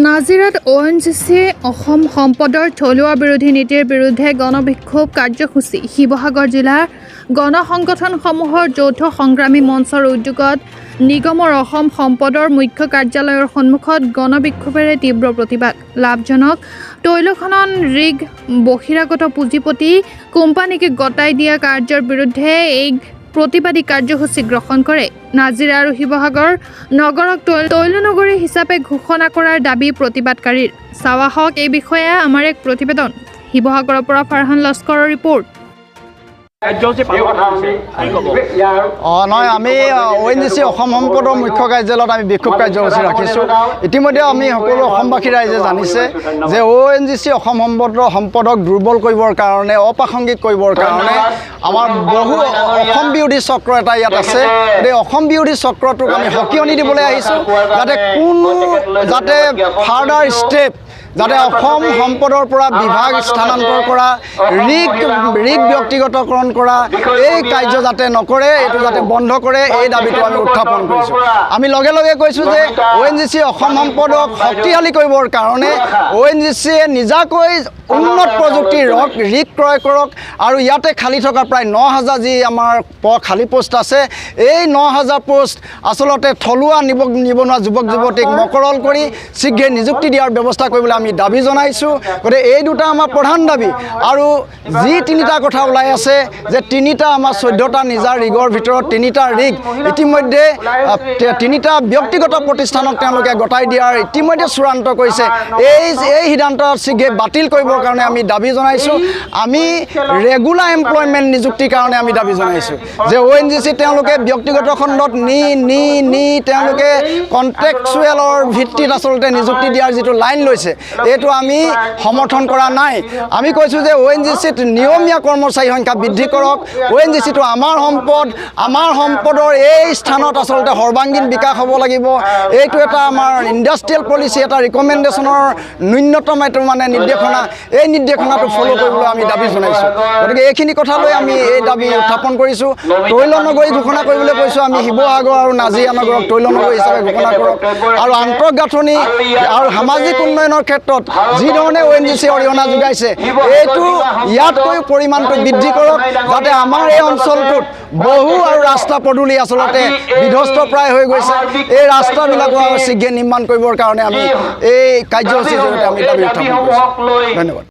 নাজিৰাত ONGC অসম সম্পদৰ থলুৱা বিৰোধী নীতিৰ বিৰুদ্ধে গণবিক্ষোভ কাৰ্যসূচী শিৱসাগৰ জিলাৰ গণসংগঠনসমূহৰ যৌথ সংগ্ৰামী মঞ্চৰ উদ্যোগত নিগমৰ অসম সম্পদৰ মুখ্য কাৰ্যালয়ৰ সন্মুখত গণবিক্ষোভেৰে তীব্ৰ প্ৰতিবাদ লাভজনক তৈল খনন ৰিগ বহিৰাগত পুঁজিপতি কোম্পানীকে গতাই দিয়া কাৰ্যৰ বিৰুদ্ধে এই প্ৰতিবাদী কাৰ্যসূচী গ্ৰহণ কৰে নাজিৰা আৰু শিৱসাগৰ নগৰক তৈল নগৰী হিচাপে ঘোষণা কৰাৰ দাবী প্ৰতিবাদকাৰীৰ চাৱা হওক এই বিষয়ে আমাৰ এক প্ৰতিবেদন শিৱসাগৰৰ পৰা ফাৰহান লস্কৰৰ ৰিপৰ্ট নহয় আমি ONGC অসম সম্পদৰ মুখ্য কাৰ্যালয়ত আমি বিক্ষোভ কাৰ্যসূচী ৰাখিছোঁ ইতিমধ্যে আমি সকলো অসমবাসী ৰাইজে জানিছে যে ONGC অসম সম্পদক দুৰ্বল কৰিবৰ কাৰণে অপ্ৰাসংগিক কৰিবৰ কাৰণে আমাৰ বহু অসম বিৰোধী চক্ৰ এটা ইয়াত আছে এই অসম বিৰোধী চক্ৰটোক আমি সকিয়নি দিবলৈ আহিছোঁ যাতে ফাৰ্ডাৰ ষ্টেপ যাতে অসম সম্পদৰ পৰা বিভাগ স্থানান্তৰ কৰা ৰিগ ব্যক্তিগতকৰণ কৰা এই কাৰ্য যাতে নকৰে এইটো যাতে বন্ধ কৰে এই দাবীটো আমি উত্থাপন কৰিছোঁ আমি লগে লগে কৈছোঁ যে ONGC অসম সম্পদক শক্তিশালী কৰিবৰ কাৰণে ONGCয়ে নিজাকৈ উন্নত প্ৰযুক্তিৰ ৰিগ ক্ৰয় কৰক আৰু ইয়াতে খালী থকা প্ৰায় 9000 যি আমাৰ খালী পোষ্ট আছে এই 9000 পোষ্ট আচলতে থলুৱা নিবনুৱা যুৱক যুৱতীক মকৰল কৰি শীঘ্ৰে নিযুক্তি দিয়াৰ ব্যৱস্থা কৰিবলৈ আমি দাবী জনাইছোঁ গতিকে এই দুটা আমাৰ প্ৰধান দাবী আৰু যি তিনিটা কথা ওলাই আছে যে তিনিটা আমাৰ 14টা নিজা ৰিগৰ ভিতৰত তিনিটা ৰিগ ইতিমধ্যে তিনিটা ব্যক্তিগত প্ৰতিষ্ঠানক তেওঁলোকে গতাই দিয়াৰ ইতিমধ্যে চূড়ান্ত কৰিছে এই সিদ্ধান্ত শীঘ্ৰে বাতিল কৰিবৰ কাৰণে আমি দাবী জনাইছোঁ আমি ৰেগুলাৰ এমপ্লয়মেণ্ট নিযুক্তিৰ কাৰণে আমি দাবী জনাইছোঁ যে ONGC তেওঁলোকে ব্যক্তিগত খণ্ডত নি তেওঁলোকে কণ্ট্ৰেকচুৱেলৰ ভিত্তিত আচলতে নিযুক্তি দিয়াৰ যিটো লাইন লৈছে এইটো আমি সমৰ্থন কৰা নাই আমি কৈছোঁ যে ONGCত নিয়মীয়া কৰ্মচাৰী সংখ্যা বৃদ্ধি কৰক ONGCটো আমাৰ সম্পদৰ এই স্থানত আচলতে সৰ্বাংগীন বিকাশ হ'ব লাগিব এইটো এটা আমাৰ ইণ্ডাষ্ট্ৰিয়েল পলিচি এটা ৰিকমেণ্ডেশ্যনৰ ন্যূনতম এইটো মানে নিৰ্দেশনা এই নিৰ্দেশনাটো ফ'ল' কৰিবলৈ আমি দাবী জনাইছোঁ গতিকে এইখিনি কথা লৈ আমি এই দাবী উত্থাপন কৰিছোঁ তৈল নগৰী ঘোষণা কৰিবলৈ কৈছোঁ আমি শিৱসাগৰ আৰু নাজিৰা নগৰক তৈল নগৰী হিচাপে ঘোষণা কৰক আৰু আন্তঃগাঁথনি আৰু সামাজিক উন্নয়নৰ ক্ষেত্ৰত যি ধৰণে ONGCয়ে অৰিহণা যোগাইছে এইটো ইয়াতকৈ পৰিমাণটো বৃদ্ধি কৰক যাতে আমাৰ এই অঞ্চলটোত বহু আৰু ৰাস্তা পদূলি আচলতে বিধ্বস্ত প্ৰায় হৈ গৈছে এই ৰাস্তাবিলাকো শীঘ্ৰে নিৰ্মাণ কৰিবৰ কাৰণে আমি এই কাৰ্যসূচীৰ জৰিয়তে আমি দাবী উত্থাপন কৰিছোঁ ধন্যবাদ